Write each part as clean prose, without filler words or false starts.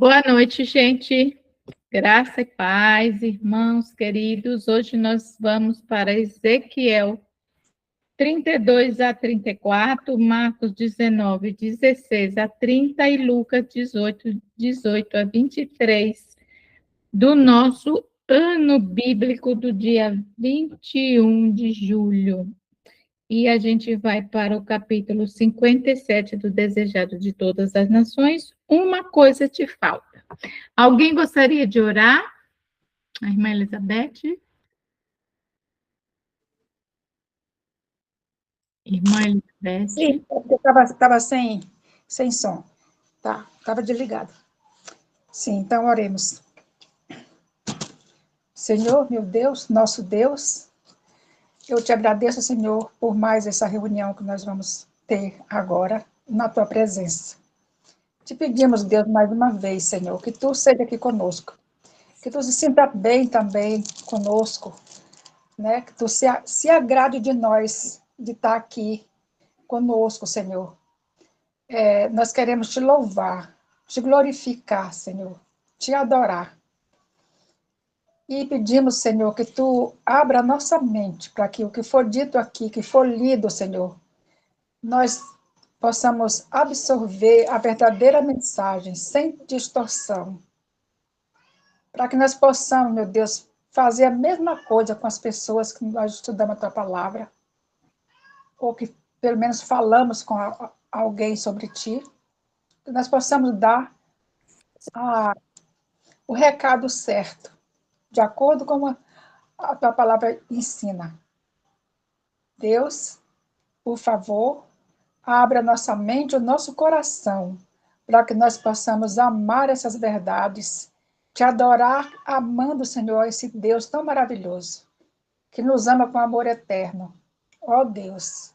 Boa noite, gente. Graça e paz, irmãos queridos. Hoje nós vamos para Ezequiel 32 a 34, Marcos 19, 16 a 30 e Lucas 18 a 23, do nosso ano bíblico do dia 21 de julho. E a gente vai para o capítulo 57 do Desejado de Todas as Nações. Uma coisa te falta. Alguém gostaria de orar? A irmã Elizabeth? Irmã Elizabeth? Sim, porque estava sem som. Tá, estava desligado. Sim, então oremos. Senhor, meu Deus, nosso Deus, eu te agradeço, Senhor, por mais essa reunião que nós vamos ter agora na tua presença. Te pedimos, Deus, mais uma vez, Senhor, que tu seja aqui conosco, que tu se sinta bem também conosco, né? Que tu se agrade de nós, de estar aqui conosco, Senhor. Nós queremos te louvar, te glorificar, Senhor, te adorar. E pedimos, Senhor, que tu abra a nossa mente para que o que for dito aqui, que for lido, Senhor, nós possamos absorver a verdadeira mensagem, sem distorção. Para que nós possamos, meu Deus, fazer a mesma coisa com as pessoas que nós estudamos a tua palavra, ou que pelo menos falamos com alguém sobre ti, que nós possamos dar o recado certo, de acordo com a tua palavra ensina. Deus, por favor, abra nossa mente, o nosso coração, para que nós possamos amar essas verdades, te adorar amando, Senhor, esse Deus tão maravilhoso, que nos ama com amor eterno. Ó Deus,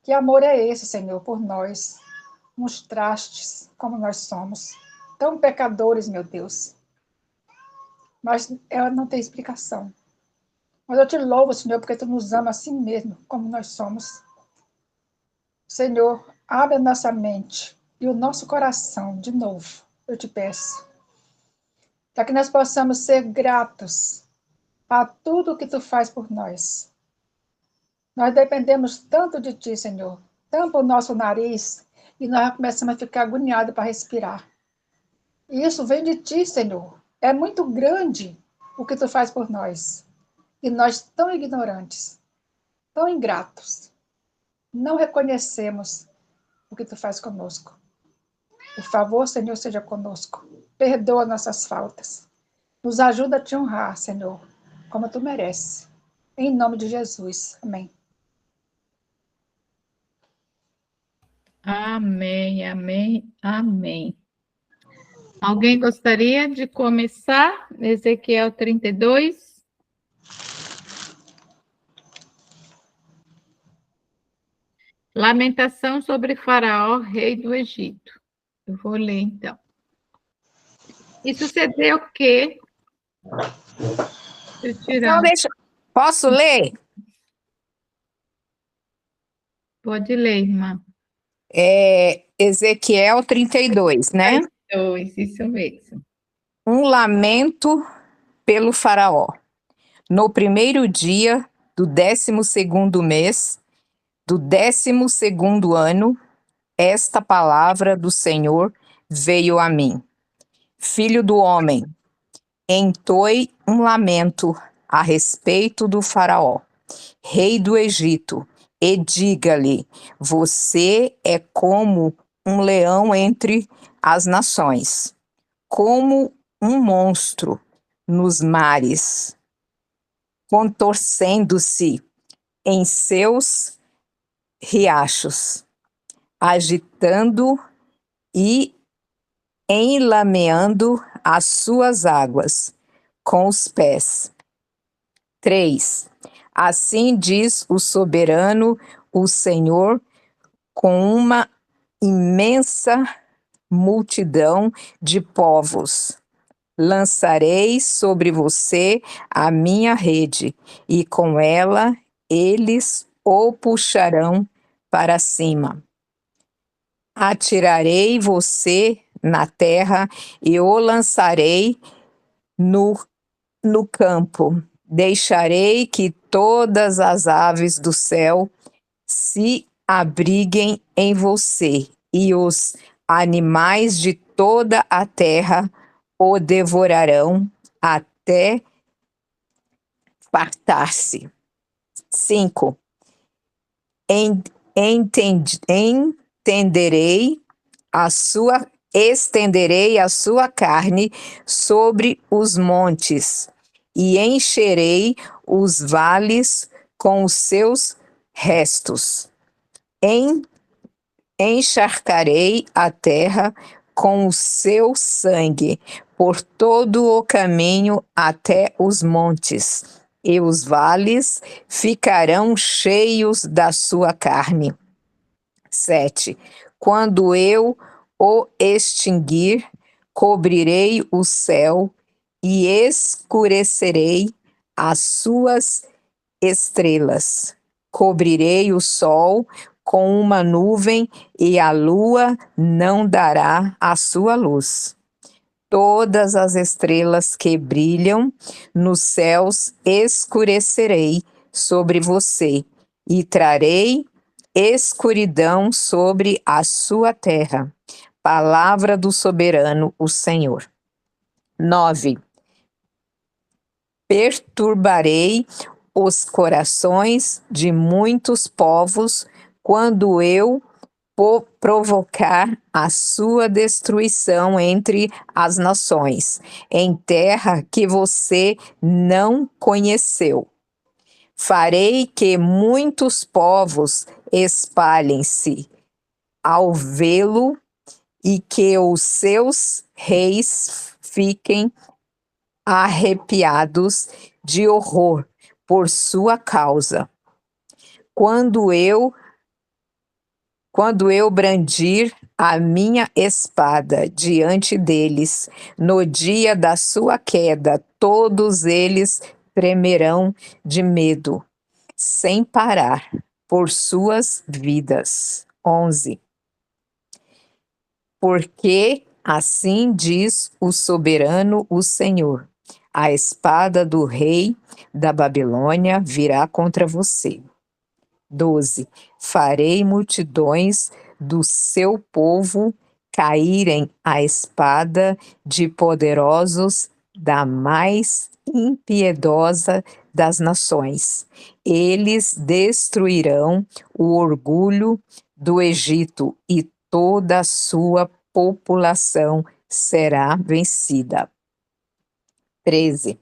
que amor é esse, Senhor, por nós, nos trastes como nós somos, tão pecadores, meu Deus. Mas ela não tem explicação. Mas eu te louvo, Senhor, porque tu nos ama assim mesmo, como nós somos. Senhor, abre a nossa mente e o nosso coração de novo, eu te peço, para que nós possamos ser gratos a tudo que tu faz por nós. Nós dependemos tanto de ti, Senhor, tampa o nosso nariz e nós começamos a ficar agoniados para respirar. E isso vem de ti, Senhor. É muito grande o que tu faz por nós. E nós, tão ignorantes, tão ingratos, não reconhecemos o que tu faz conosco. Por favor, Senhor, seja conosco. Perdoa nossas faltas. Nos ajuda a te honrar, Senhor, como tu mereces. Em nome de Jesus. Amém. Amém, amém, amém. Alguém gostaria de começar? Ezequiel 32? Lamentação sobre Faraó, rei do Egito. Eu vou ler, então. E sucedeu que... Então, posso ler? Pode ler, irmã. Ezequiel 32, né? 32, isso mesmo. Um lamento pelo faraó. No primeiro dia do 12º mês, do 12º ano, esta palavra do Senhor veio a mim. Filho do homem, entoe um lamento a respeito do faraó, rei do Egito, e diga-lhe: você é como um leão entre as nações, como um monstro nos mares, contorcendo-se em seus riachos, agitando e enlameando as suas águas com os pés. 3. Assim diz o soberano, o Senhor, com uma imensa multidão de povos. Lançarei sobre você a minha rede, e com ela eles o puxarão para cima. Atirarei você na terra e o lançarei no campo. Deixarei que todas as aves do céu se abriguem em você, e os animais de toda a terra o devorarão até fartar-se. 5. Estenderei a sua carne sobre os montes e encherei os vales com os seus restos. Encharcarei a terra com o seu sangue por todo o caminho até os montes, e os vales ficarão cheios da sua carne. 7. Quando eu o extinguir, cobrirei o céu e escurecerei as suas estrelas. Cobrirei o sol com uma nuvem e a lua não dará a sua luz. Todas as estrelas que brilham nos céus escurecerei sobre você e trarei escuridão sobre a sua terra. Palavra do soberano, o Senhor. 9. Perturbarei os corações de muitos povos quando eu provocar a sua destruição entre as nações, em terra que você não conheceu. Farei que muitos povos espalhem-se ao vê-lo e que os seus reis fiquem arrepiados de horror por sua causa. Quando eu brandir a minha espada diante deles, no dia da sua queda, todos eles tremerão de medo, sem parar, por suas vidas. 11. Porque assim diz o soberano, o Senhor: a espada do rei da Babilônia virá contra você. 12. Farei multidões do seu povo caírem à espada de poderosos da mais impiedosa das nações. Eles destruirão o orgulho do Egito e toda a sua população será vencida. 13.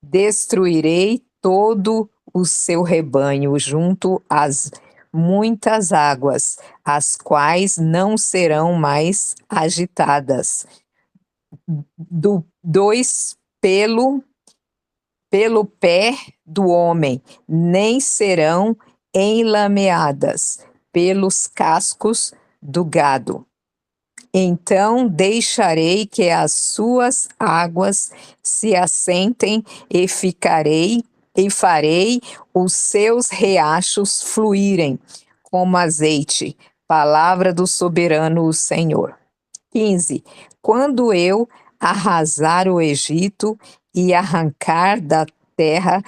Destruirei todo o seu rebanho junto às muitas águas, as quais não serão mais agitadas. 2. Pelo pé do homem, nem serão enlameadas pelos cascos do gado. Então deixarei que as suas águas se assentem e farei os seus riachos fluírem como azeite. Palavra do soberano, o Senhor. 15. Quando eu arrasar o Egito e arrancar da terra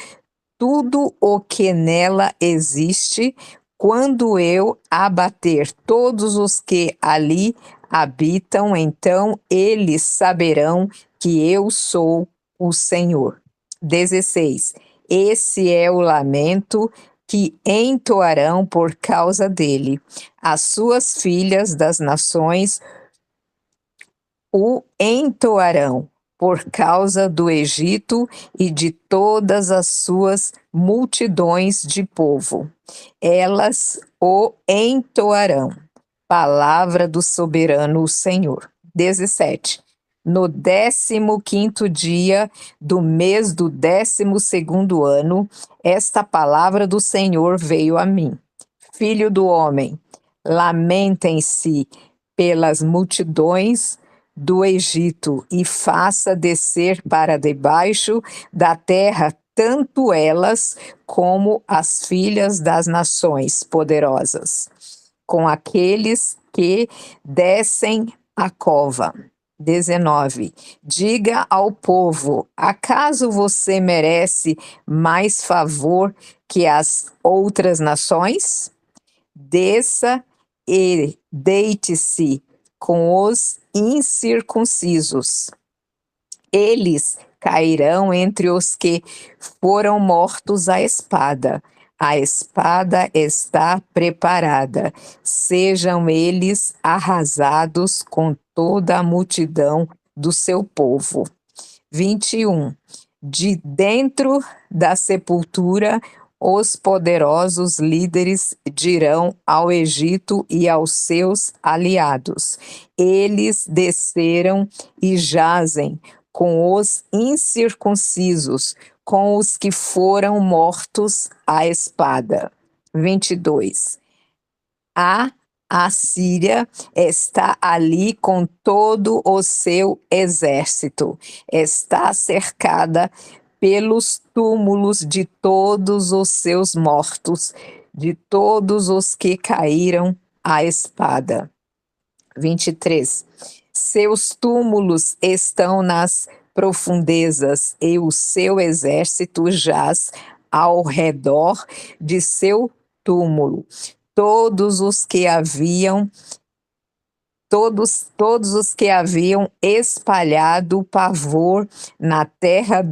tudo o que nela existe, quando eu abater todos os que ali habitam, então eles saberão que eu sou o Senhor. 16. Esse é o lamento que entoarão por causa dele. As suas filhas das nações o entoarão por causa do Egito e de todas as suas multidões de povo. Elas o entoarão. Palavra do soberano Senhor. 17. No 15º dia do mês do 12º ano, esta palavra do Senhor veio a mim. Filho do homem, lamentem-se pelas multidões do Egito e faça descer para debaixo da terra tanto elas como as filhas das nações poderosas, com aqueles que descem a cova. 19. Diga ao povo: acaso você merece mais favor que as outras nações? Desça e deite-se com os incircuncisos. Eles cairão entre os que foram mortos à espada. A espada está preparada. Sejam eles arrasados com toda a multidão do seu povo. 21. De dentro da sepultura, os poderosos líderes dirão ao Egito e aos seus aliados: eles desceram e jazem com os incircuncisos, com os que foram mortos à espada. 22. A Assíria está ali com todo o seu exército. Está cercada pelos túmulos de todos os seus mortos, de todos os que caíram à espada. 23. Seus túmulos estão nas profundezas e o seu exército jaz ao redor de seu túmulo. Todos os que haviam espalhado pavor na terra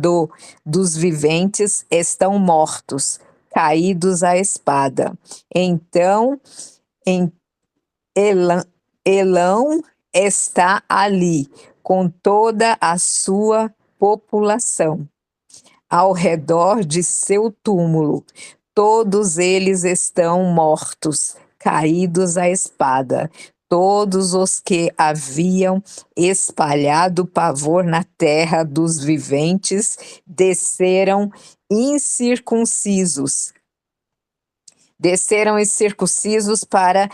dos viventes estão mortos, caídos à espada. Então, Elão está ali, com toda a sua população, ao redor de seu túmulo. Todos eles estão mortos, caídos à espada. Todos os que haviam espalhado pavor na terra dos viventes desceram incircuncisos. Desceram incircuncisos para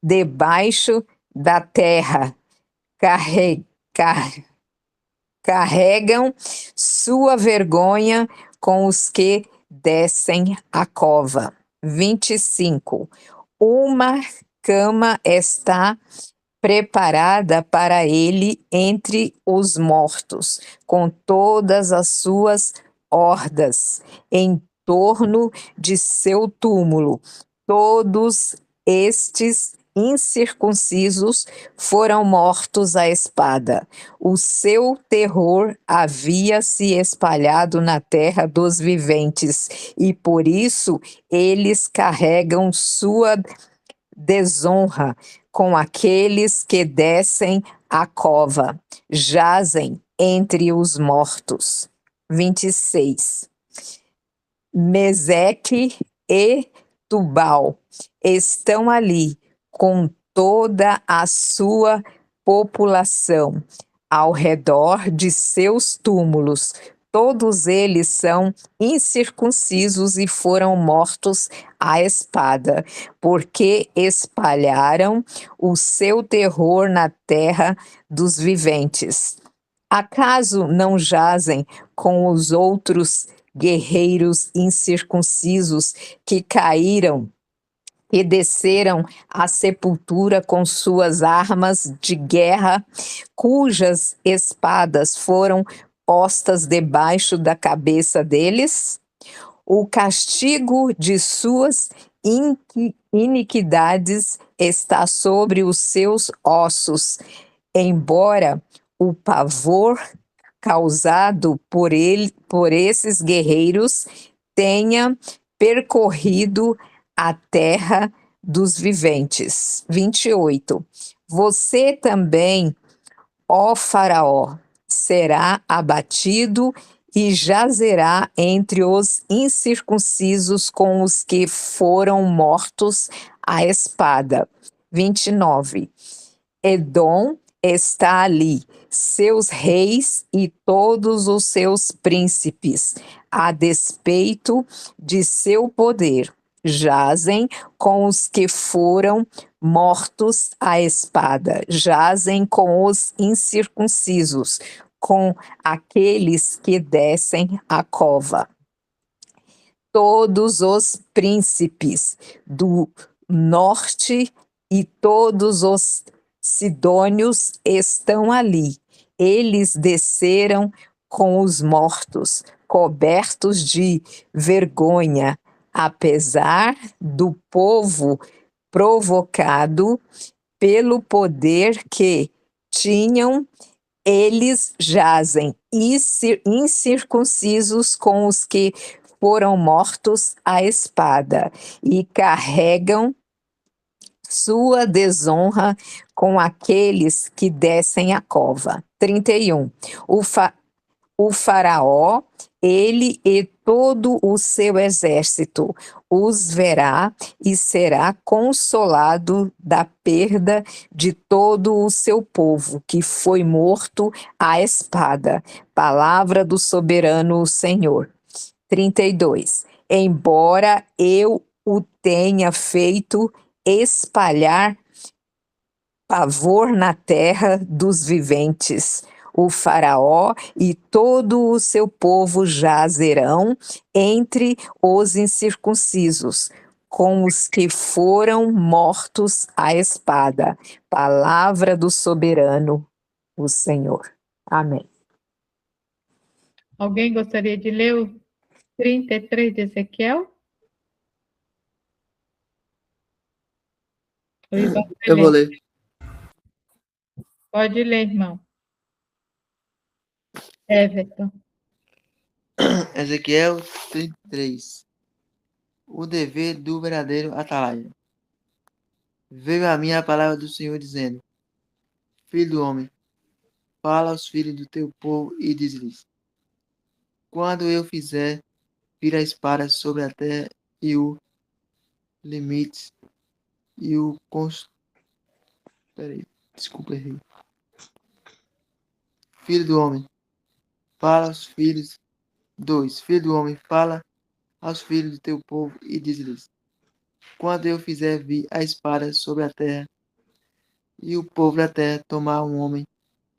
debaixo da terra. Carregam sua vergonha com os que descem a cova. 25. Uma cama está preparada para ele entre os mortos, com todas as suas hordas em torno de seu túmulo. Todos estes incircuncisos foram mortos à espada. O seu terror havia se espalhado na terra dos viventes, e por isso eles carregam sua desonra com aqueles que descem a cova, jazem entre os mortos. 26. Meseque e Tubal estão ali com toda a sua população ao redor de seus túmulos. Todos eles são incircuncisos e foram mortos à espada, porque espalharam o seu terror na terra dos viventes. Acaso não jazem com os outros guerreiros incircuncisos que caíram e desceram à sepultura com suas armas de guerra, cujas espadas foram postas debaixo da cabeça deles? O castigo de suas iniquidades está sobre os seus ossos, embora o pavor causado por esses guerreiros tenha percorrido a terra dos viventes. 28. Você também, ó Faraó, será abatido e jazerá entre os incircuncisos com os que foram mortos à espada. 29. Edom está ali, seus reis e todos os seus príncipes, a despeito de seu poder, jazem com os que foram mortos à espada, jazem com os incircuncisos, com aqueles que descem a cova. Todos os príncipes do norte e todos os sidônios estão ali. Eles desceram com os mortos, cobertos de vergonha, apesar do povo provocado pelo poder que tinham. Eles jazem incircuncisos com os que foram mortos à espada e carregam sua desonra com aqueles que descem a cova. 31. O, fa o faraó, ele e todo o seu exército, os verá e será consolado da perda de todo o seu povo, que foi morto à espada. Palavra do soberano Senhor. 32. Embora eu o tenha feito espalhar pavor na terra dos viventes, o faraó e todo o seu povo jazerão entre os incircuncisos, com os que foram mortos à espada. Palavra do soberano, o Senhor. Amém. Alguém gostaria de ler o 33 de Ezequiel? O Ivan vai Eu vou ler. ler. Pode ler, irmão. Everton. Ezequiel 33. O dever do verdadeiro atalaia. Veio a mim a palavra do Senhor dizendo: Filho do homem, fala aos filhos do teu povo e diz-lhes: Quando eu fizer vir a espada sobre a terra e o limites e o Peraí, desculpa, errei. Filho do homem, fala aos filhos. 2. Filho do homem, fala aos filhos do teu povo e diz-lhes: Quando eu fizer vir a espada sobre a terra e o povo da terra tomar um homem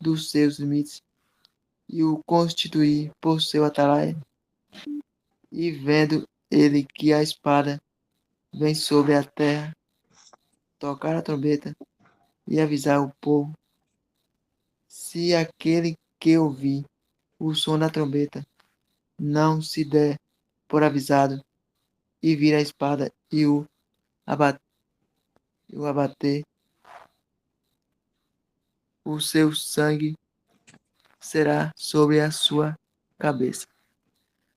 dos seus limites e o constituir por seu atalaia, e vendo ele que a espada vem sobre a terra, tocar a trombeta e avisar o povo, se aquele que ouvir o som da trombeta não se der por avisado e vir a espada e o abater, o seu sangue será sobre a sua cabeça.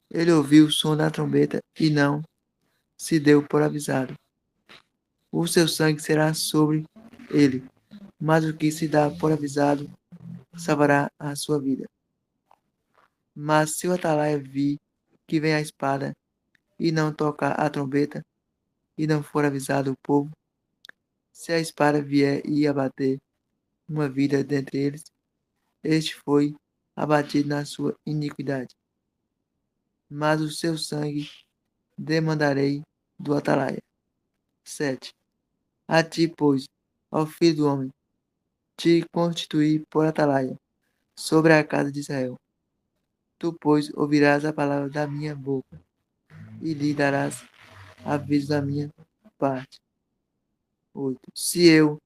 Ele ouviu o som da trombeta e não se deu por avisado. O seu sangue será sobre ele, mas o que se dá por avisado salvará a sua vida. Mas se o atalaia vir que vem a espada e não tocar a trombeta e não for avisado o povo, se a espada vier e abater uma vida dentre eles, este foi abatido na sua iniquidade. Mas o seu sangue demandarei do atalaia. 7. A ti, pois, ó filho do homem, te constituí por atalaia sobre a casa de Israel. Tu, pois, ouvirás a palavra da minha boca e lhe darás aviso da minha parte. 8. Se eu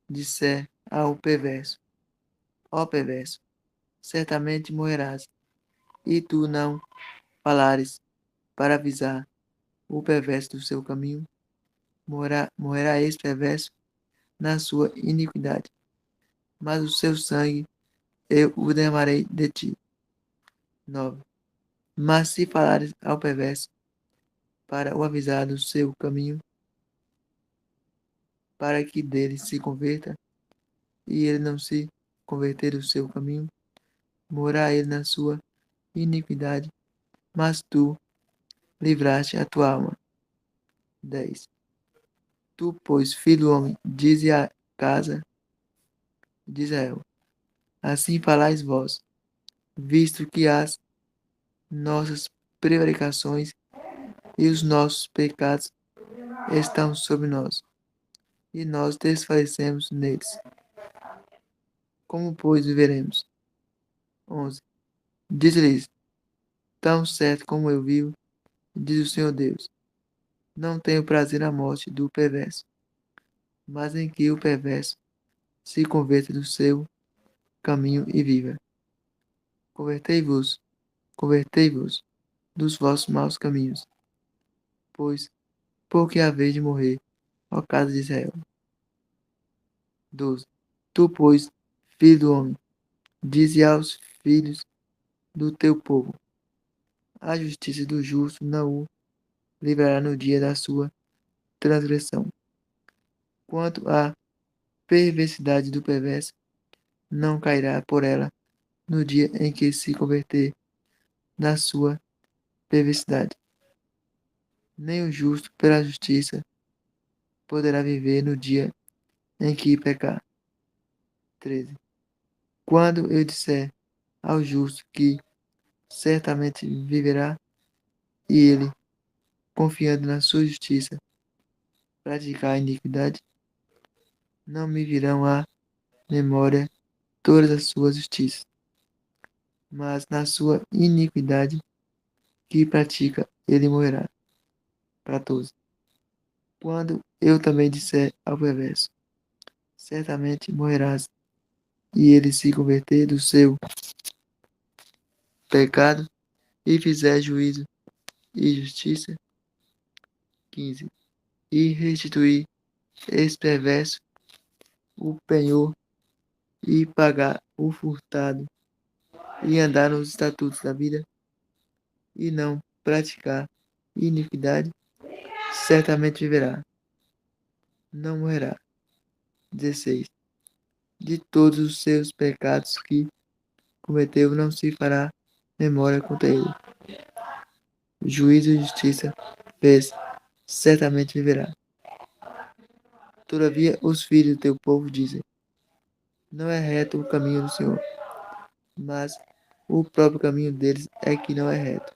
disser ao perverso, ó perverso, certamente morrerás, e tu não falares para avisar o perverso do seu caminho, morrerá esse perverso na sua iniquidade, mas o seu sangue eu o derramarei de ti. 9. Mas se falares ao perverso para o avisar do seu caminho, para que dele se converta, e ele não se converter do seu caminho, morrerá ele na sua iniquidade, mas tu livraste a tua alma. 10. Tu, pois, filho do homem, dize à casa de Israel: Assim falais vós, visto que as nossas prevaricações e os nossos pecados estão sobre nós, e nós desfalecemos neles. Como, pois, viveremos? 11. Diz-lhes: Tão certo como eu vivo, diz o Senhor Deus, não tenho prazer na morte do perverso, mas em que o perverso se converta do seu caminho e viva. Convertei-vos, convertei-vos dos vossos maus caminhos, pois porque haveis de morrer, ó casa de Israel. 12. Tu, pois, filho do homem, dize aos filhos do teu povo: a justiça do justo não o livrará no dia da sua transgressão. Quanto à perversidade do perverso, não cairá por ela no dia em que se converter na sua perversidade. Nem o justo pela justiça poderá viver no dia em que pecar. 13. Quando eu disser ao justo que certamente viverá, e ele, confiando na sua justiça, praticar a iniquidade, não me virão à memória todas as suas justiças, mas na sua iniquidade que pratica, ele morrerá. 14. Quando eu também disser ao perverso, certamente morrerás, e ele se converter do seu pecado e fizer juízo e justiça. 15. E restituir esse perverso o penhor e pagar o furtado e andar nos estatutos da vida e não praticar iniquidade, certamente viverá, não morrerá. 16. De todos os seus pecados que cometeu, não se fará memória contra ele. Juízo e justiça fez, certamente viverá. Todavia, os filhos do teu povo dizem: não é reto o caminho do Senhor, mas o próprio caminho deles é que não é reto.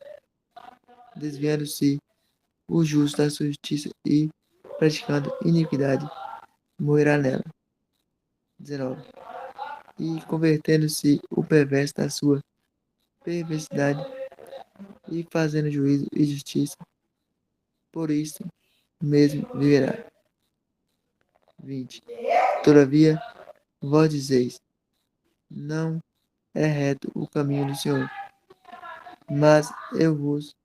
Desviando-se o justo da sua justiça e praticando iniquidade, morrerá nela. 19. E convertendo-se o perverso da sua perversidade e fazendo juízo e justiça, por isso mesmo viverá. 20. Todavia, vós dizeis: não é reto o caminho do Senhor, mas eu vos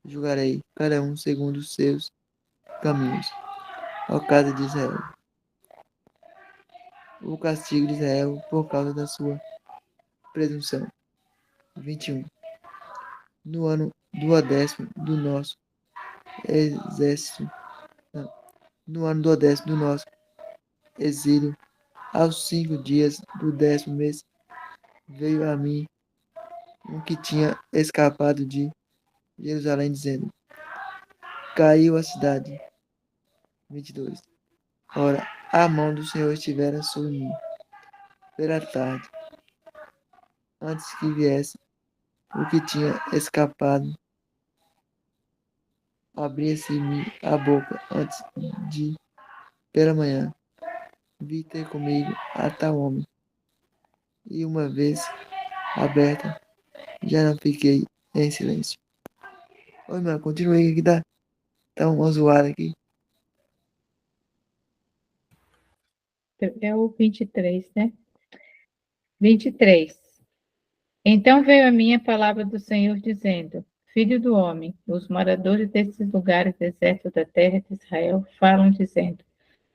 julgarei cada um segundo os seus caminhos, ó casa de Israel. O castigo de Israel por causa da sua presunção. 21. No ano do 10º do nosso exército, não, no ano do 10º do nosso exílio, aos 5 dias do 10º mês, veio a mim um que tinha escapado de Jerusalém, dizendo: caiu a cidade. 22. Ora, a mão do Senhor estivera sobre mim pela tarde, antes que viesse o que tinha escapado, abria-se-me a boca antes de, pela manhã, vi ter comigo a tal homem, e uma vez aberta, já não fiquei em silêncio. Oi, mano, continua aí que tá uma zoada aqui. É o 23, né? 23. Então veio a mim a palavra do Senhor dizendo: Filho do homem, os moradores desses lugares desertos da terra de Israel falam dizendo: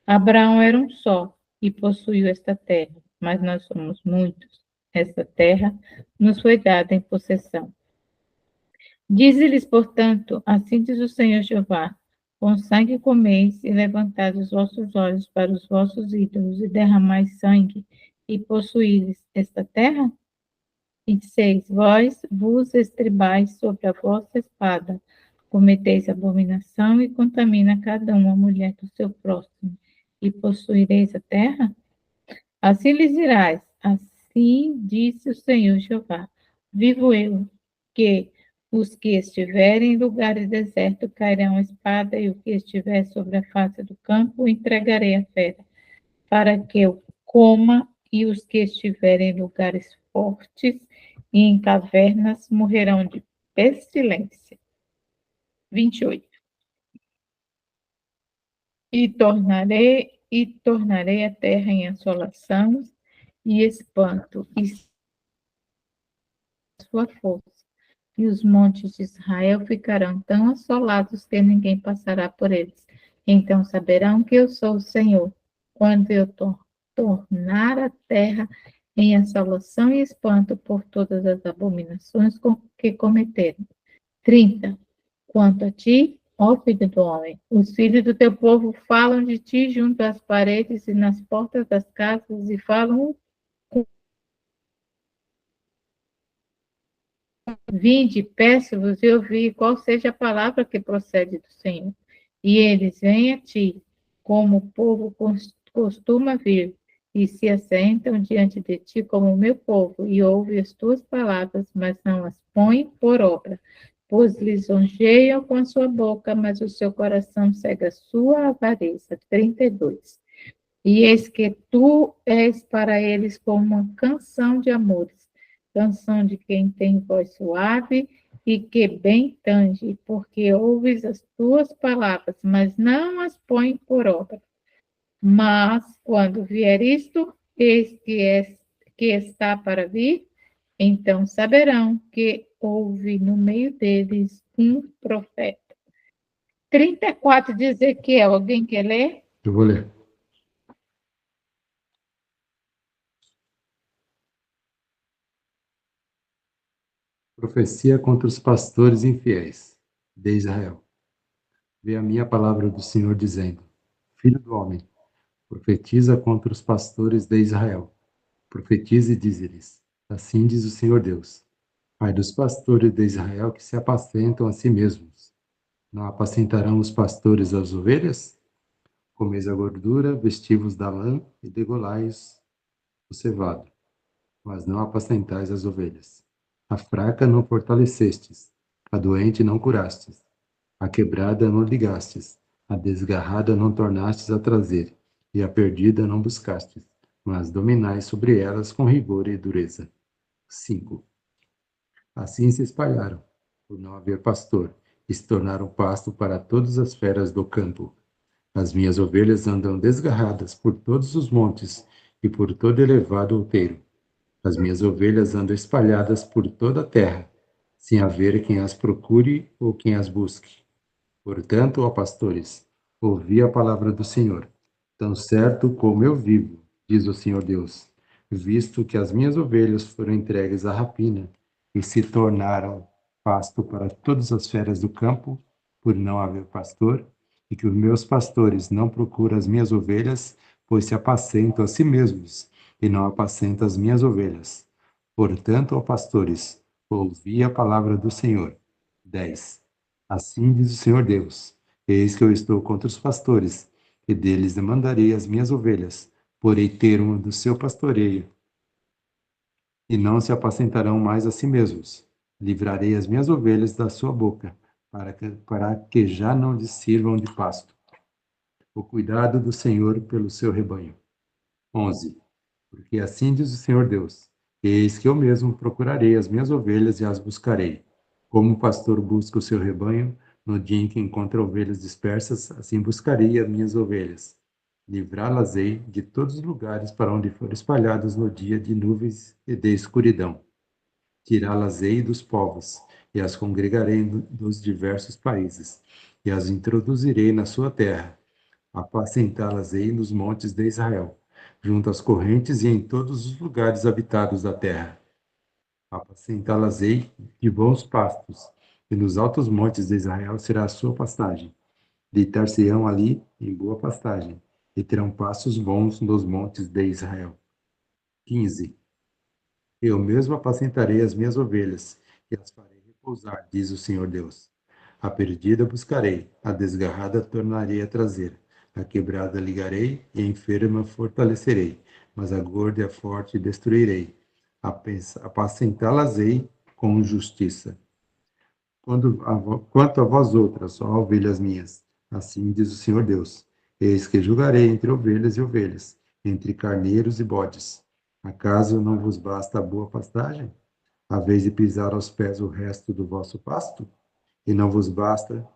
Abraão era um só e possuiu esta terra, mas nós somos muitos. Esta terra nos foi dada em possessão. Dize-lhes, portanto, assim diz o Senhor Jeová: com sangue comeis e levantai os vossos olhos para os vossos ídolos e derramais sangue e possuídes esta terra? 26. Vós vos estribais sobre a vossa espada, cometeis abominação e contamina cada um a mulher do seu próximo, e possuireis a terra? Assim lhes dirás: assim disse o Senhor Jeová: vivo eu, que os que estiverem em lugares desertos cairão a espada, e o que estiver sobre a face do campo entregarei a fera, para que eu coma, e os que estiverem em lugares fortes e em cavernas morrerão de pestilência. 28. E tornarei e tornarei a terra em assolações e espanto, e sua força. E os montes de Israel ficarão tão assolados que ninguém passará por eles. Então saberão que eu sou o Senhor, quando eu tornar a terra em assolação e espanto por todas as abominações que cometeram. 30. Quanto a ti, ó filho do homem, os filhos do teu povo falam de ti junto às paredes e nas portas das casas e falam. Vinde, peço-vos e ouvi qual seja a palavra que procede do Senhor. E eles vêm a ti, como o povo costuma vir, e se assentam diante de ti como o meu povo, e ouvem as tuas palavras, mas não as põem por obra. Pois lisonjeiam com a sua boca, mas o seu coração segue a sua avareza. 32. E eis que tu és para eles como uma canção de amores, canção de quem tem voz suave e que bem tange, porque ouves as tuas palavras, mas não as põe por obra. Mas quando vier isto, eis que está para vir, então saberão que houve no meio deles um profeta. 34 de Ezequiel, alguém quer ler? Eu vou ler. Profecia contra os pastores infiéis de Israel. Vê a minha palavra do Senhor dizendo: Filho do homem, profetiza contra os pastores de Israel. Profetiza e diz-lhes: Assim diz o Senhor Deus: Ai dos pastores de Israel que se apacentam a si mesmos. Não apacentarão os pastores as ovelhas? Comeis a gordura, vestivos da lã e degolais o cevado, mas não apacentais as ovelhas. A fraca não fortalecestes, a doente não curastes, a quebrada não ligastes, a desgarrada não tornastes a trazer, e a perdida não buscastes, mas dominais sobre elas com rigor e dureza. 5. Assim se espalharam, por não haver pastor, e se tornaram pasto para todas as feras do campo. As minhas ovelhas andam desgarradas por todos os montes e por todo elevado outeiro. As minhas ovelhas andam espalhadas por toda a terra, sem haver quem as procure ou quem as busque. Portanto, ó pastores, ouvi a palavra do Senhor. Tão certo como eu vivo, diz o Senhor Deus, visto que as minhas ovelhas foram entregues à rapina e se tornaram pasto para todas as feras do campo, por não haver pastor, e que os meus pastores não procuram as minhas ovelhas, pois se apacentam a si mesmos e não apacentam as minhas ovelhas. Portanto, ó pastores, ouvi a palavra do Senhor. 10. Assim diz o Senhor Deus: Eis que eu estou contra os pastores, e deles demandarei as minhas ovelhas, porei termo do seu pastoreio, e não se apacentarão mais a si mesmos. Livrarei as minhas ovelhas da sua boca, para que já não lhes sirvam de pasto. O cuidado do Senhor pelo seu rebanho. 11. Porque assim diz o Senhor Deus: Eis que eu mesmo procurarei as minhas ovelhas e as buscarei. Como o pastor busca o seu rebanho, no dia em que encontra ovelhas dispersas, assim buscarei as minhas ovelhas. Livrá-las-ei de todos os lugares para onde forem espalhadas no dia de nuvens e de escuridão. Tirá-las-ei dos povos, e as congregarei dos diversos países, e as introduzirei na sua terra. Apacentá-las-ei nos montes de Israel, junto às correntes e em todos os lugares habitados da terra. Apacentá-las-ei de bons pastos, e nos altos montes de Israel será a sua pastagem. Deitar-se-ão ali em boa pastagem, e terão pastos bons nos montes de Israel. 15. Eu mesmo apacentarei as minhas ovelhas, e as farei repousar, diz o Senhor Deus. A perdida buscarei, a desgarrada tornarei a trazer, a quebrada ligarei, e a enferma fortalecerei, mas a gorda e a forte destruirei. Apacentá-las-ei com justiça. Quanto a vós outras, ó ovelhas minhas, assim diz o Senhor Deus, eis que julgarei entre ovelhas e ovelhas, entre carneiros e bodes. Acaso não vos basta a boa pastagem, a vez de pisar aos pés o resto do vosso pasto? E não vos basta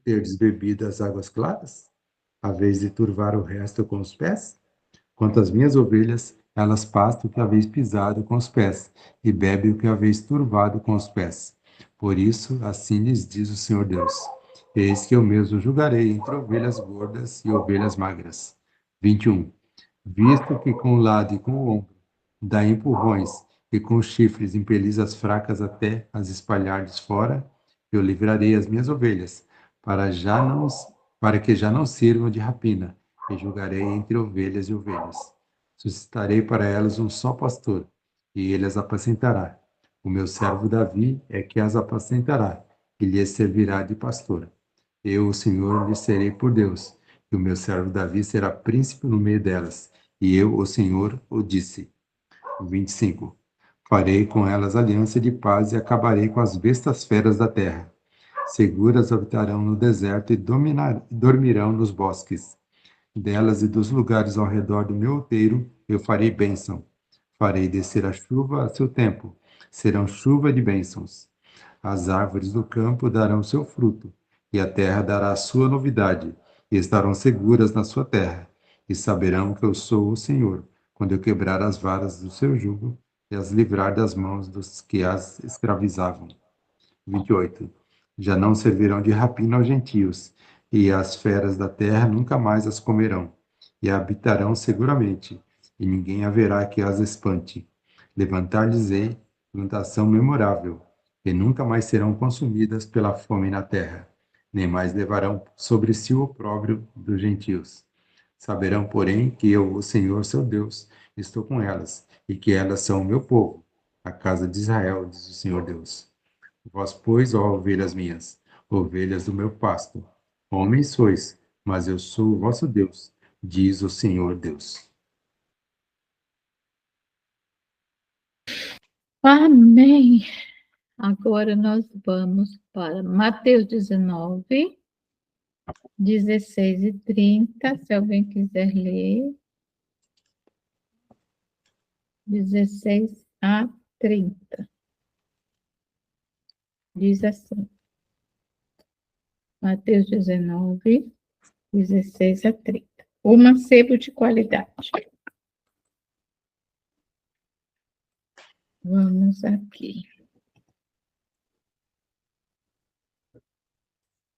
ter bebido as águas claras? a vez de turvar o resto com os pés? Quanto às minhas ovelhas, elas pastam o que haveis pisado com os pés, e bebem o que haveis turvado com os pés. Por isso, assim lhes diz o Senhor Deus: eis que eu mesmo julgarei entre ovelhas gordas e ovelhas magras. 21. Visto que com o lado e com o ombro dá empurrões, e com os chifres impelis as fracas até as espalhardes fora, eu livrarei as minhas ovelhas, para que já não sirvam de rapina, e julgarei entre ovelhas e ovelhas. Suscitarei para elas um só pastor, e ele as apacentará. O meu servo Davi é que as apacentará, e lhes servirá de pastor. Eu, o Senhor, lhe serei por Deus, e o meu servo Davi será príncipe no meio delas. E eu, o Senhor, o disse. 25. Farei com elas aliança de paz e acabarei com as bestas feras da terra. Seguras habitarão no deserto e dormirão nos bosques. Delas e dos lugares ao redor do meu outeiro eu farei bênção. Farei descer a chuva a seu tempo. Serão chuva de bênçãos. As árvores do campo darão seu fruto, e a terra dará a sua novidade, e estarão seguras na sua terra, e saberão que eu sou o Senhor, quando eu quebrar as varas do seu jugo e as livrar das mãos dos que as escravizavam. 28. Já não servirão de rapina aos gentios, e as feras da terra nunca mais as comerão, e habitarão seguramente, e ninguém haverá que as espante. Levantar-lhes-ei plantação memorável, e nunca mais serão consumidas pela fome na terra, nem mais levarão sobre si o opróbrio dos gentios. Saberão, porém, que eu, o Senhor, seu Deus, estou com elas, e que elas são o meu povo, a casa de Israel, diz o Senhor Deus. Vós, pois, ó ovelhas minhas, ovelhas do meu pasto, homens sois, mas eu sou o vosso Deus, diz o Senhor Deus. Amém. Agora nós vamos para Mateus 19, 16 e 30, se alguém quiser ler. 16 a 30. Diz assim. Mateus 19, 16 a 30. O mancebo de qualidade. Vamos aqui.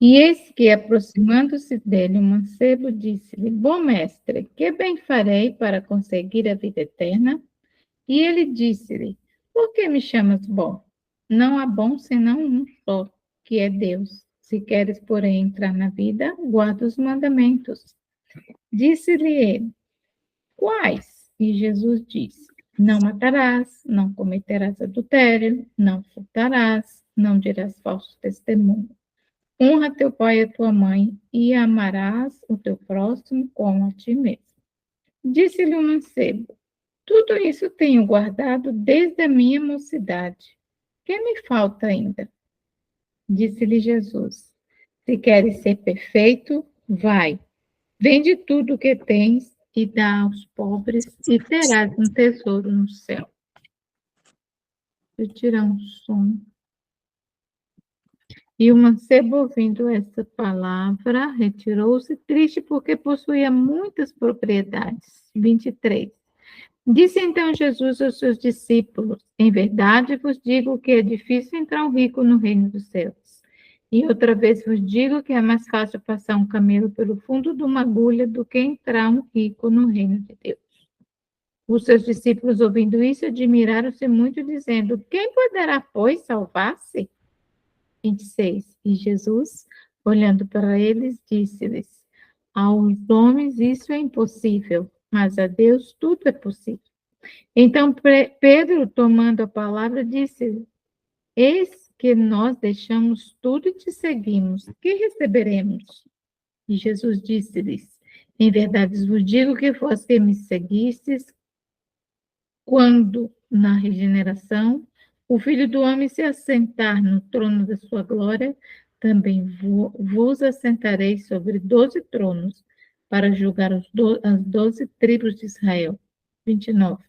E eis que, aproximando-se dele, o mancebo disse-lhe: Bom mestre, que bem farei para conseguir a vida eterna? E ele disse-lhe: Por que me chamas bom? Não há bom senão um só, que é Deus. Se queres, porém, entrar na vida, guarda os mandamentos. Disse-lhe ele: Quais? E Jesus disse: Não matarás, não cometerás adultério, não furtarás, não dirás falso testemunho. Honra teu pai e a tua mãe, e amarás o teu próximo como a ti mesmo. Disse-lhe o mancebo: Tudo isso tenho guardado desde a minha mocidade. Que me falta ainda? Disse-lhe Jesus: Se queres ser perfeito, vai, vende tudo o que tens e dá aos pobres, e terás um tesouro no céu. Deixa eu tirar um som. E o mancebo, ouvindo essa palavra, retirou-se triste porque possuía muitas propriedades. 23. Disse então Jesus aos seus discípulos: Em verdade vos digo que é difícil entrar um rico no reino dos céus. E outra vez vos digo que é mais fácil passar um camelo pelo fundo de uma agulha do que entrar um rico no reino de Deus. Os seus discípulos, ouvindo isso, admiraram-se muito, dizendo: Quem poderá, pois, salvar-se? 26. E Jesus, olhando para eles, disse-lhes: Aos homens isso é impossível, mas a Deus tudo é possível. Então Pedro, tomando a palavra, disse: Eis que nós deixamos tudo e te seguimos. Que receberemos? E Jesus disse-lhes: Em verdade vos digo que vós que me seguistes, quando na regeneração o Filho do Homem se assentar no trono da sua glória, também vos assentarei sobre 12 tronos, para julgar as 12 tribos de Israel. 29.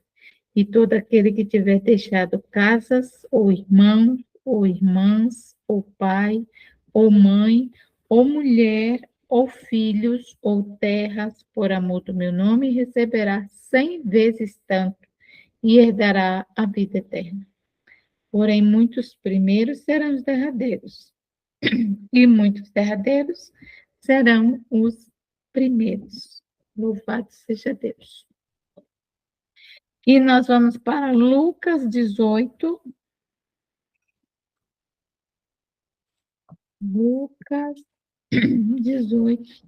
E todo aquele que tiver deixado casas, ou irmãos, ou irmãs, ou pai, ou mãe, ou mulher, ou filhos, ou terras, por amor do meu nome, receberá 100 vezes tanto e herdará a vida eterna. Porém, muitos primeiros serão os derradeiros, e muitos derradeiros serão os primeiros. Louvado seja Deus. E nós vamos para Lucas 18. Lucas 18.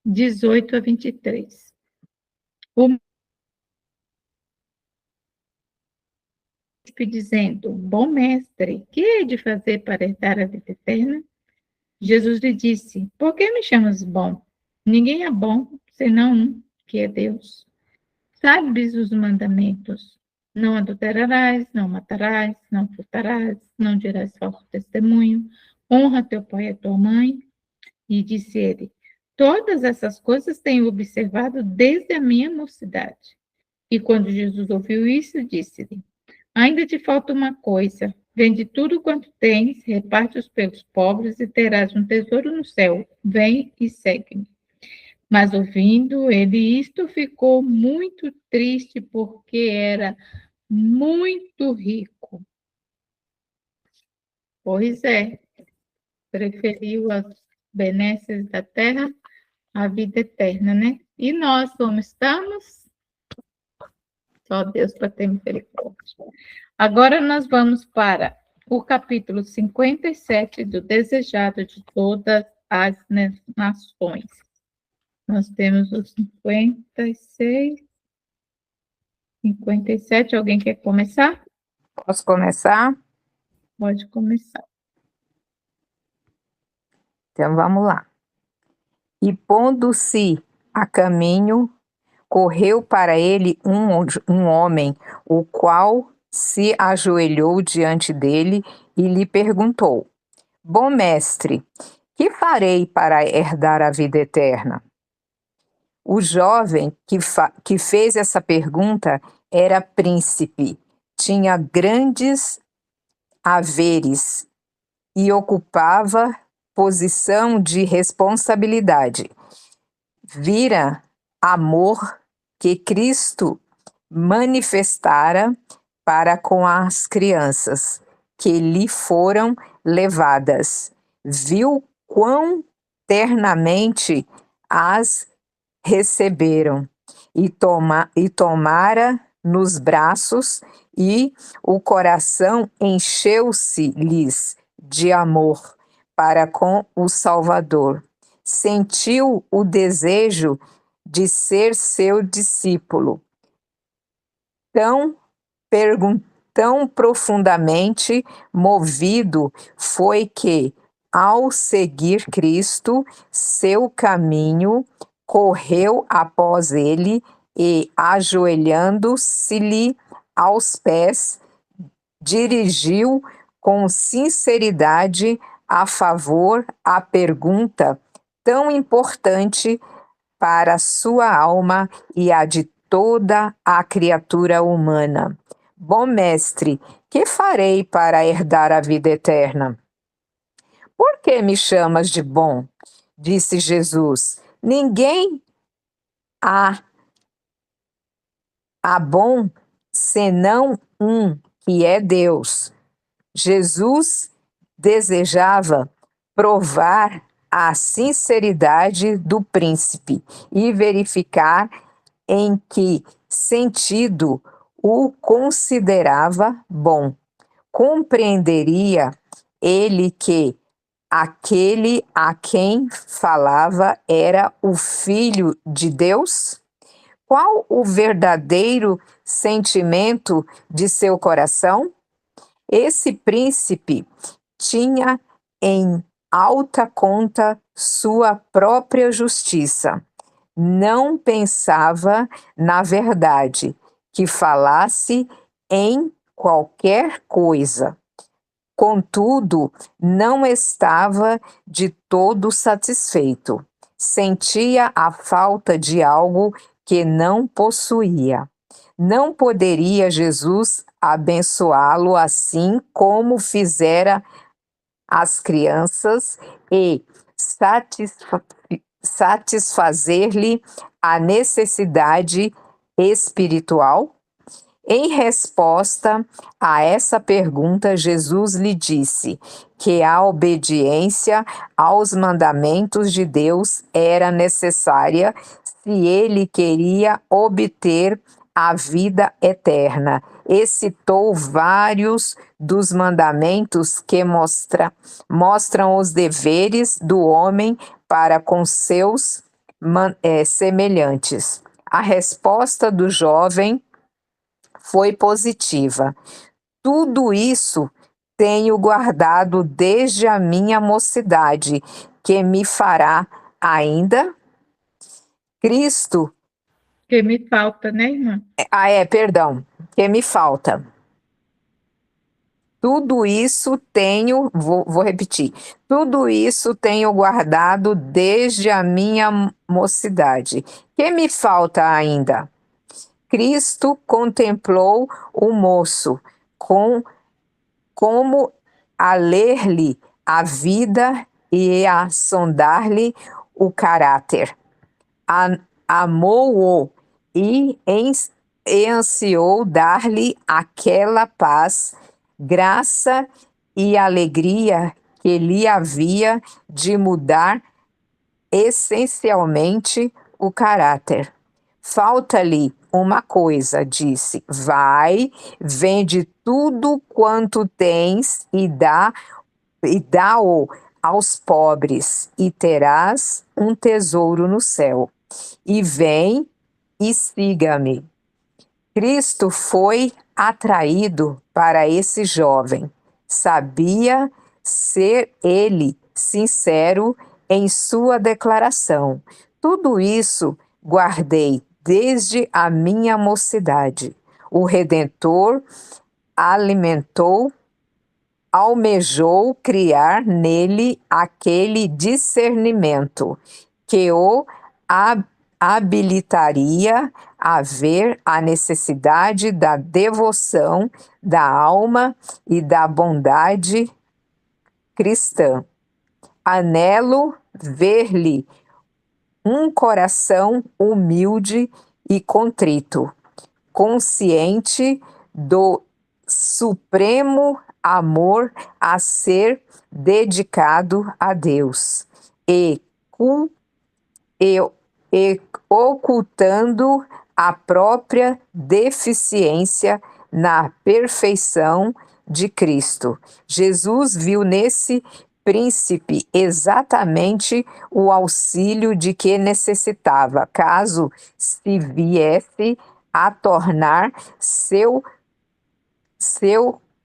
18 a 23. O príncipe dizendo: Bom mestre, que hei de fazer para herdar a vida eterna? Jesus lhe disse: Por que me chamas bom? Ninguém é bom, senão um, que é Deus. Sabes os mandamentos: não adulterarás, não matarás, não furtarás, não dirás falso testemunho, honra teu pai e a tua mãe. E disse ele: Todas essas coisas tenho observado desde a minha mocidade. E quando Jesus ouviu isso, disse-lhe: Ainda te falta uma coisa. Vende tudo quanto tens, reparte-os pelos pobres e terás um tesouro no céu. Vem e segue-me. Mas ouvindo ele isto, ficou muito triste, porque era muito rico. Pois é, preferiu as benesses da terra à vida eterna, né? E nós, como estamos? Só Deus para ter misericórdia. Agora nós vamos para o capítulo 57 do Desejado de Todas as Nações. Nós temos o 56, 57. Alguém quer começar? Posso começar? Pode começar. Então vamos lá. E pondo-se a caminho, correu para ele um homem, o qual se ajoelhou diante dele e lhe perguntou: Bom mestre, que farei para herdar a vida eterna? O jovem que fez essa pergunta era príncipe, tinha grandes haveres e ocupava posição de responsabilidade. Vira amor que Cristo manifestara para com as crianças que lhe foram levadas. Viu quão ternamente as receberam e tomara nos braços, e o coração encheu-se-lhes de amor para com o Salvador. Sentiu o desejo de ser seu discípulo. Tão profundamente movido foi que, ao seguir Cristo, seu caminho, correu após ele e, ajoelhando-se-lhe aos pés, dirigiu com sinceridade a favor a pergunta tão importante para sua alma e a de toda a criatura humana. Bom mestre, que farei para herdar a vida eterna? Por que me chamas de bom? Disse Jesus. Ninguém há bom senão um, que é Deus. Jesus desejava provar a sinceridade do príncipe e verificar em que sentido o considerava bom. Compreenderia ele que aquele a quem falava era o Filho de Deus? Qual o verdadeiro sentimento de seu coração? Esse príncipe tinha em alta conta sua própria justiça. Não pensava, na verdade, que falasse em qualquer coisa. Contudo, não estava de todo satisfeito. Sentia a falta de algo que não possuía. Não poderia Jesus abençoá-lo assim como fizera as crianças e satisfazer-lhe a necessidade espiritual? Em resposta a essa pergunta, Jesus lhe disse que a obediência aos mandamentos de Deus era necessária se ele queria obter a vida eterna. E citou vários dos mandamentos que mostram os deveres do homem para com seus semelhantes. A resposta do jovem foi positiva. Tudo isso tenho guardado desde a minha mocidade, que me fará ainda? Cristo. Que me falta, né, irmã? Perdão, que me falta. Tudo isso tenho, vou repetir, tudo isso tenho guardado desde a minha mocidade. Que me falta ainda? Cristo contemplou o moço como a ler-lhe a vida e a sondar-lhe o caráter. Amou-o e ansiou dar-lhe aquela paz, graça e alegria que lhe havia de mudar essencialmente o caráter. Falta-lhe uma coisa, disse: vai, vende tudo quanto tens e dá-o aos pobres, e terás um tesouro no céu. E vem e siga-me. Cristo foi atraído para esse jovem. Sabia ser ele sincero em sua declaração. Tudo isso guardei desde a minha mocidade. O Redentor almejou criar nele aquele discernimento que o habilitaria a ver a necessidade da devoção da alma e da bondade cristã. Anelo ver-lhe um coração humilde e contrito, consciente do supremo amor a ser dedicado a Deus e ocultando a própria deficiência na perfeição de Cristo. Jesus viu nesse príncipe exatamente o auxílio de que necessitava, caso se viesse a tornar seu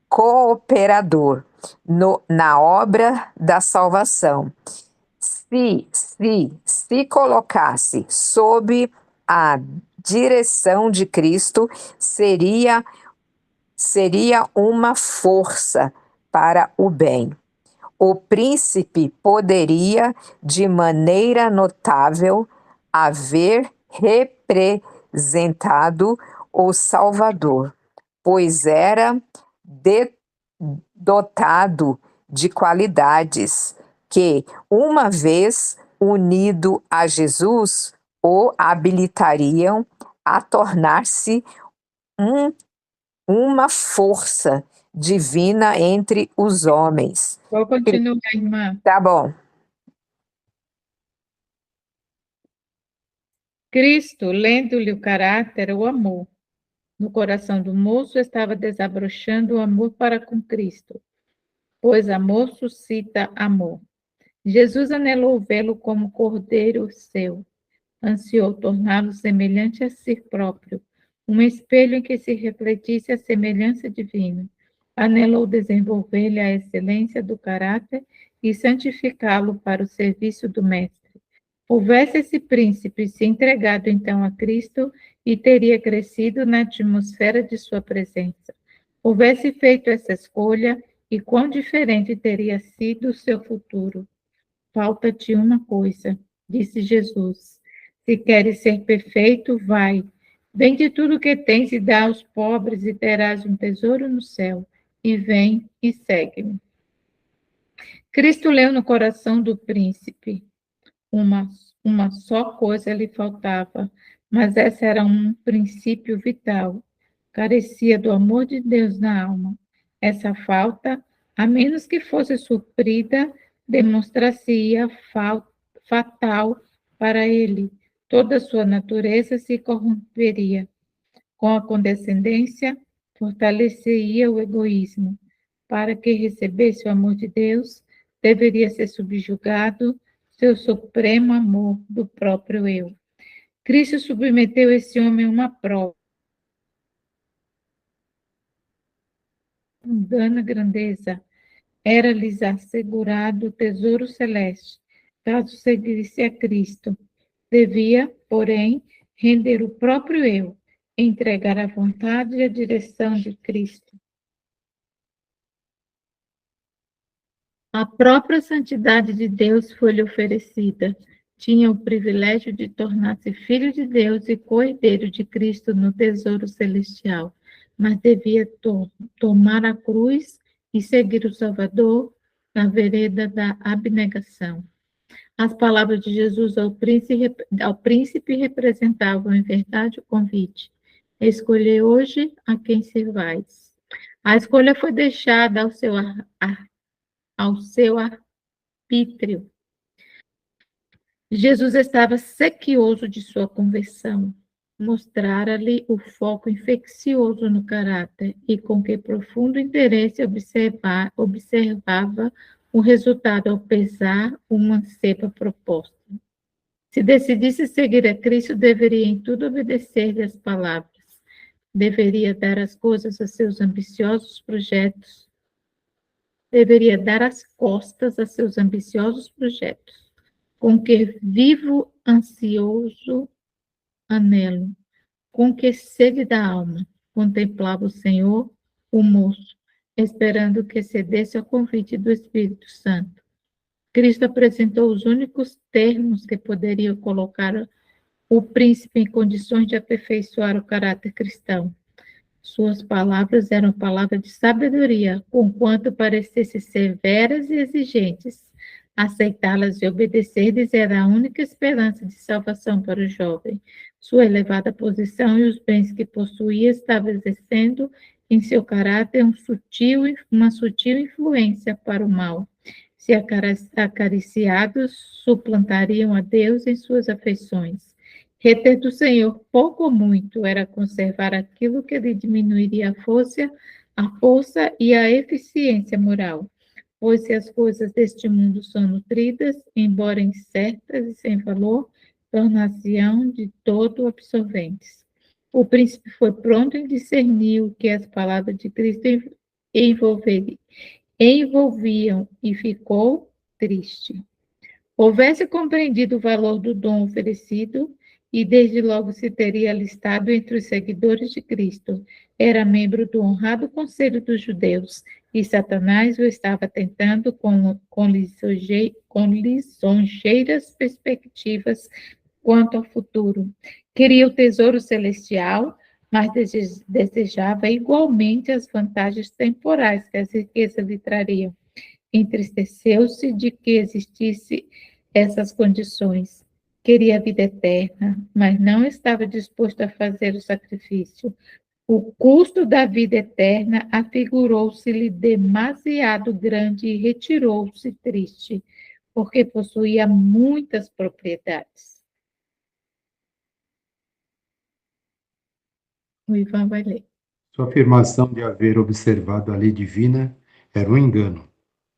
cooperador na obra da salvação. Se colocasse sob a direção de Cristo, seria uma força para o bem. O príncipe poderia, de maneira notável, haver representado o Salvador, pois era dotado de qualidades que, uma vez unido a Jesus, o habilitariam a tornar-se uma força divina entre os homens. Vou continuar, irmã. Tá bom. Cristo, lendo-lhe o caráter, o amor. No coração do moço estava desabrochando o amor para com Cristo, pois amor suscita amor. Jesus anelou vê-lo como cordeiro seu, ansiou torná-lo semelhante a si próprio, um espelho em que se refletisse a semelhança divina. Anelou desenvolver-lhe a excelência do caráter e santificá-lo para o serviço do Mestre. Houvesse esse príncipe se entregado então a Cristo e teria crescido na atmosfera de sua presença. Houvesse feito essa escolha e quão diferente teria sido o seu futuro. Falta-te uma coisa, disse Jesus. Se queres ser perfeito, vai. Vende tudo o que tens e dá aos pobres e terás um tesouro no céu. E vem e segue-me. Cristo leu no coração do príncipe. Uma só coisa lhe faltava, mas esse era um princípio vital. Carecia do amor de Deus na alma. Essa falta, a menos que fosse suprida, demonstrar-se-ia fatal para ele. Toda sua natureza se corromperia. Com a condescendência, fortaleceria o egoísmo. Para que recebesse o amor de Deus, deveria ser subjugado seu supremo amor do próprio eu. Cristo submeteu esse homem a uma prova. Mundana grandeza, era-lhes assegurado o tesouro celeste, caso seguisse a Cristo. Devia, porém, render o próprio eu, entregar a vontade e a direção de Cristo. A própria santidade de Deus foi-lhe oferecida. Tinha o privilégio de tornar-se filho de Deus e co-herdeiro de Cristo no tesouro celestial, mas devia tomar a cruz e seguir o Salvador na vereda da abnegação. As palavras de Jesus ao príncipe representavam, em verdade, o convite. Escolher hoje a quem servais. A escolha foi deixada ao seu arbítrio. Jesus estava sequioso de sua conversão. Mostrara-lhe o foco infeccioso no caráter e com que profundo interesse observava o resultado ao pesar uma cepa proposta. Se decidisse seguir a Cristo, deveria em tudo obedecer-lhe as palavras. Deveria dar as coisas a seus ambiciosos projetos. Deveria dar as costas a seus ambiciosos projetos. Com que vivo, ansioso anelo, com que sede da alma, contemplava o Senhor, o moço, esperando que cedesse ao convite do Espírito Santo. Cristo apresentou os únicos termos que poderiam colocar o príncipe em condições de aperfeiçoar o caráter cristão. Suas palavras eram palavras de sabedoria, conquanto parecessem severas e exigentes. Aceitá-las e obedecer-lhes era a única esperança de salvação para o jovem. Sua elevada posição e os bens que possuía estavam exercendo em seu caráter uma sutil influência para o mal. Se acariciados, suplantariam a Deus em suas afeições. Reter do Senhor pouco ou muito era conservar aquilo que lhe diminuiria a força e a eficiência moral. Pois se as coisas deste mundo são nutridas, embora incertas e sem valor, tornar-se-ão de todo absorventes. O príncipe foi pronto em discernir o que as palavras de Cristo envolviam e ficou triste. Houvesse compreendido o valor do dom oferecido, e desde logo se teria alistado entre os seguidores de Cristo. Era membro do honrado conselho dos judeus, e Satanás o estava tentando com lisonjeiras perspectivas quanto ao futuro. Queria o tesouro celestial, mas desejava igualmente as vantagens temporais que as riquezas lhe trariam. Entristeceu-se de que existissem essas condições. Queria a vida eterna, mas não estava disposto a fazer o sacrifício. O custo da vida eterna afigurou-se-lhe demasiado grande e retirou-se triste, porque possuía muitas propriedades. O Ivan vai ler. Sua afirmação de haver observado a lei divina era um engano.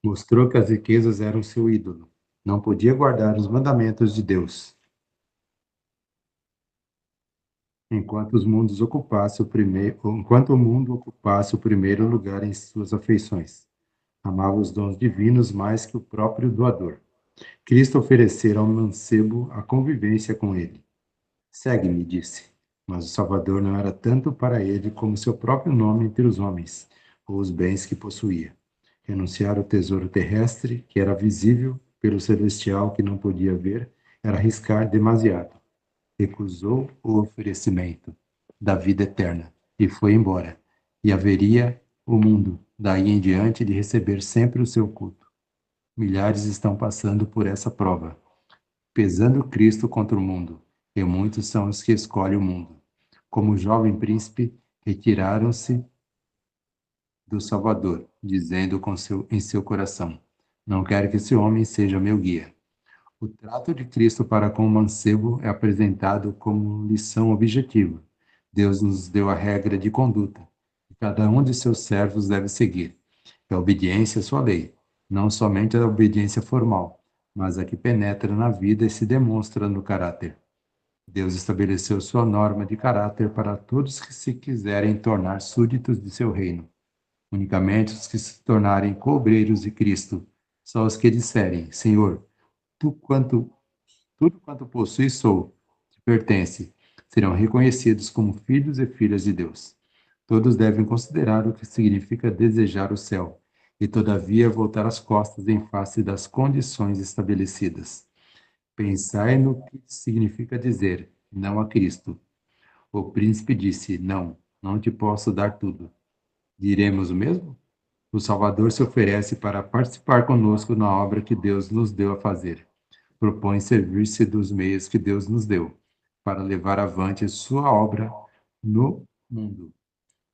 Mostrou que as riquezas eram seu ídolo. Não podia guardar os mandamentos de Deus. Enquanto o mundo ocupasse o primeiro lugar em suas afeições. Amava os dons divinos mais que o próprio doador. Cristo oferecera ao mancebo a convivência com ele. Segue-me, disse. Mas o Salvador não era tanto para ele como seu próprio nome entre os homens, ou os bens que possuía. Renunciar ao tesouro terrestre, que era visível, pelo celestial que não podia ver, era arriscar demasiado. Recusou o oferecimento da vida eterna e foi embora. E haveria o mundo, daí em diante, de receber sempre o seu culto. Milhares estão passando por essa prova, pesando Cristo contra o mundo, e muitos são os que escolhem o mundo. Como o jovem príncipe, retiraram-se do Salvador, dizendo em seu coração: Não quero que esse homem seja meu guia. O trato de Cristo para com o mancebo é apresentado como lição objetiva. Deus nos deu a regra de conduta, que cada um de seus servos deve seguir. É a obediência à sua lei, não somente a obediência formal, mas a que penetra na vida e se demonstra no caráter. Deus estabeleceu sua norma de caráter para todos que se quiserem tornar súditos de seu reino. Unicamente os que se tornarem cobreiros de Cristo são os que disserem: Senhor, tu quanto, tudo quanto possuis sou, te pertence, serão reconhecidos como filhos e filhas de Deus. Todos devem considerar o que significa desejar o céu e, todavia, voltar as costas em face das condições estabelecidas. Pensai no que significa dizer não a Cristo. O príncipe disse: Não, não te posso dar tudo. Diremos o mesmo? O Salvador se oferece para participar conosco na obra que Deus nos deu a fazer. Propõe servir-se dos meios que Deus nos deu para levar avante sua obra no mundo.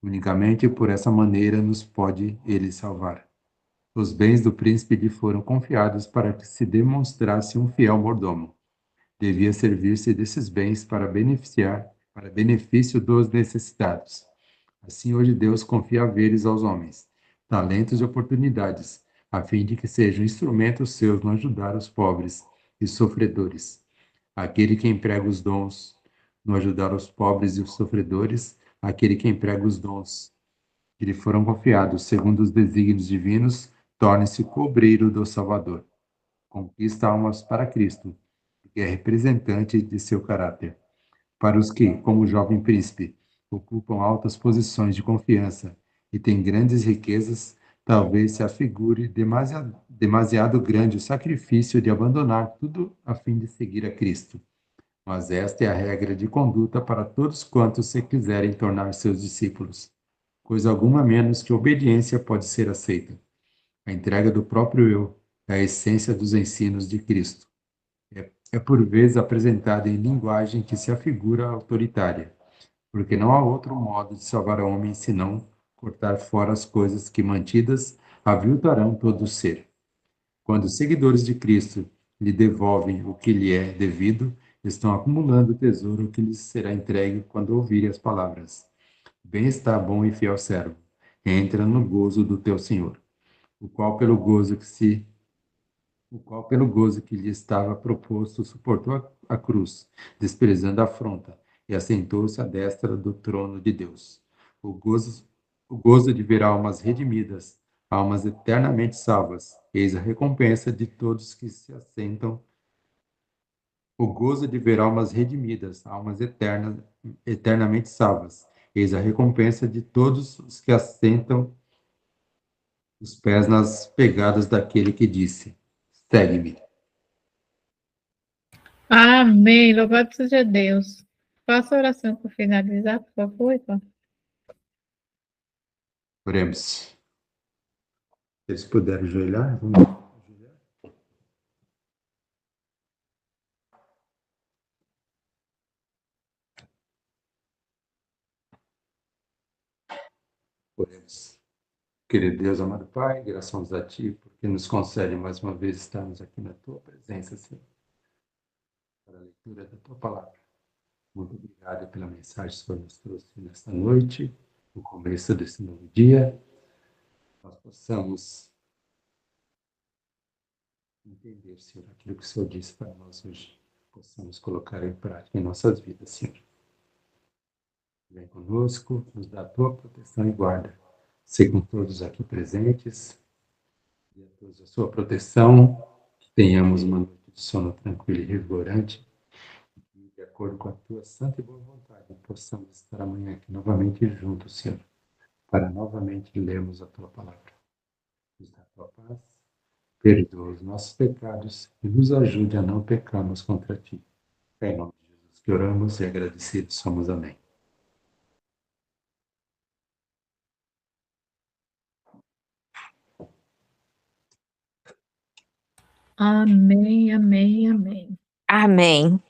Unicamente por essa maneira nos pode ele salvar. Os bens do príncipe lhe foram confiados para que se demonstrasse um fiel mordomo. Devia servir-se desses bens para benefício dos necessitados. Assim, hoje Deus confia haveres aos homens, talentos e oportunidades, a fim de que sejam instrumentos seus no ajudar os pobres e sofredores. Aquele que emprega os dons no ajudar os pobres e os sofredores, aquele que emprega os dons que lhe foram confiados segundo os desígnios divinos, torne-se cobreiro do Salvador. Conquista almas para Cristo, porque é representante de seu caráter. Para os que, como o jovem príncipe, ocupam altas posições de confiança e têm grandes riquezas, talvez se afigure demasiado grande o sacrifício de abandonar tudo a fim de seguir a Cristo. Mas esta é a regra de conduta para todos quantos se quiserem tornar seus discípulos. Coisa alguma menos que obediência pode ser aceita. A entrega do próprio eu é a essência dos ensinos de Cristo. É por vezes apresentada em linguagem que se afigura autoritária, porque não há outro modo de salvar o homem senão cortar fora as coisas que, mantidas, aviltarão todo o ser. Quando os seguidores de Cristo lhe devolvem o que lhe é devido, estão acumulando o tesouro que lhes será entregue quando ouvirem as palavras: Bem está, bom e fiel servo, entra no gozo do teu Senhor, o qual pelo gozo que se o qual, pelo gozo que lhe estava proposto, suportou a cruz, desprezando a afronta, e assentou-se à destra do trono de Deus. O gozo, o gozo de ver almas redimidas, almas eternamente salvas, eis a recompensa de todos que se assentam. O gozo de ver almas redimidas, almas eternamente salvas, eis a recompensa de todos os que assentam os pés nas pegadas daquele que disse: Segue-me. Amém. Louvado seja Deus. Faça a oração para finalizar, por favor, irmão. Oremos. Se eles puderem ajoelhar, vamos ajoelhar. Oremos. Querido Deus, amado Pai, graças a Ti, porque nos concede mais uma vez estarmos aqui na Tua presença, Senhor, para a leitura da Tua palavra. Muito obrigado pela mensagem que o Senhor nos trouxe nesta noite, no começo desse novo dia. Nós possamos entender, Senhor, aquilo que o Senhor disse para nós hoje. Possamos colocar em prática em nossas vidas, Senhor. Vem conosco, nos dá a Tua proteção e guarda. Ser com todos aqui presentes, e a todos a sua proteção, que tenhamos uma noite de sono tranquilo e revigorante, e de acordo com a tua santa e boa vontade, possamos estar amanhã aqui novamente juntos, Senhor, para novamente lermos a tua palavra. Nos dá a tua paz, perdoa os nossos pecados e nos ajude a não pecarmos contra ti. É em nome de Jesus que oramos e agradecidos somos. Amém. Amém, amém, amém. Amém.